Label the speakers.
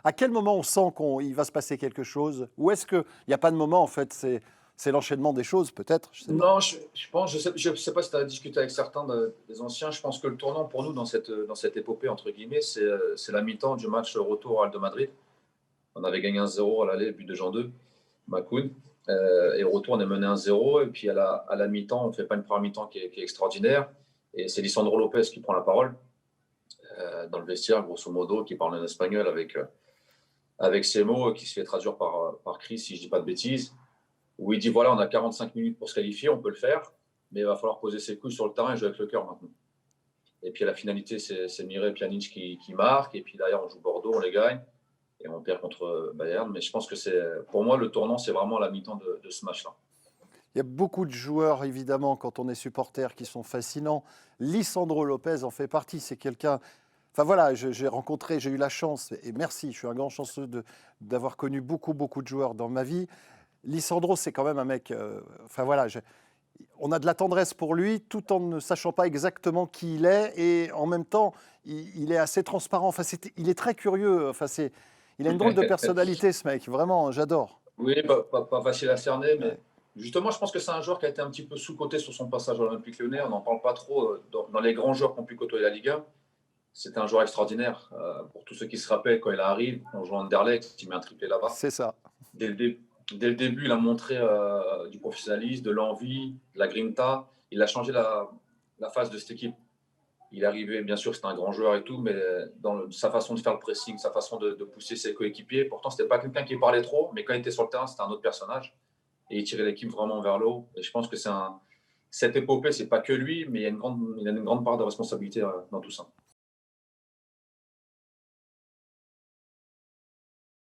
Speaker 1: À quel moment on sent qu'il va se passer quelque chose? Ou est-ce qu'il n'y a pas de moment, en fait, c'est l'enchaînement des choses, peut-être? Je ne sais pas.
Speaker 2: Non, je pense, je sais pas si tu as discuté avec certains des anciens, je pense que le tournant pour nous dans cette épopée, entre guillemets, c'est la mi-temps du match retour à Real de Madrid. On avait gagné 1-0 à l'aller, but de Jean 2, Makoun. Et au retour, on est mené 1-0. Et puis à la mi-temps, on ne fait pas une première mi-temps qui est extraordinaire. Et c'est Lisandro Lopez qui prend la parole dans le vestiaire, grosso modo, qui parle en espagnol avec ses mots, qui se fait traduire par Chris, si je ne dis pas de bêtises, où il dit voilà, on a 45 minutes pour se qualifier, on peut le faire, mais il va falloir poser ses couilles sur le terrain et jouer avec le cœur maintenant. Et puis à la finalité, c'est Mireille Pjanic qui marque. Et puis derrière, on joue Bordeaux, on les gagne. Et on perd contre Bayern. Mais je pense que pour moi, le tournant, c'est vraiment la mi-temps de ce match-là.
Speaker 1: Il y a beaucoup de joueurs, évidemment, quand on est supporter, qui sont fascinants. Lisandro Lopez en fait partie. C'est quelqu'un. Enfin voilà, j'ai eu la chance, et merci, je suis un grand chanceux d'avoir connu beaucoup, beaucoup de joueurs dans ma vie. Lisandro, c'est quand même un mec. Enfin voilà, on a de la tendresse pour lui, tout en ne sachant pas exactement qui il est, et en même temps, il est assez transparent. Enfin, il est très curieux. Enfin, il a une drôle de personnalité, ce mec. Vraiment, j'adore.
Speaker 2: Oui, pas facile à cerner, mais
Speaker 1: Ouais.
Speaker 2: justement, je pense que c'est un joueur qui a été un petit peu sous-coté sur son passage à l'Olympique Lyonnais. On n'en parle pas trop dans les grands joueurs qui ont pu côtoyer la Liga. C'était un joueur extraordinaire. Pour tous ceux qui se rappellent, quand il arrive, on joue à Anderlecht, il met un triplé là-bas.
Speaker 1: C'est ça.
Speaker 2: Dès le, dé- Dès le début, il a montré du professionnalisme, de l'envie, de la grinta. Il a changé la face de cette équipe. Il est arrivé, bien sûr, c'était un grand joueur et tout, mais sa façon de faire le pressing, sa façon de pousser ses coéquipiers, pourtant, c'était pas quelqu'un qui parlait trop, mais quand il était sur le terrain, c'était un autre personnage. Et il tirait l'équipe vraiment vers le haut. Et je pense que cette épopée, c'est pas que lui, mais il y a une grande part de responsabilité dans tout ça.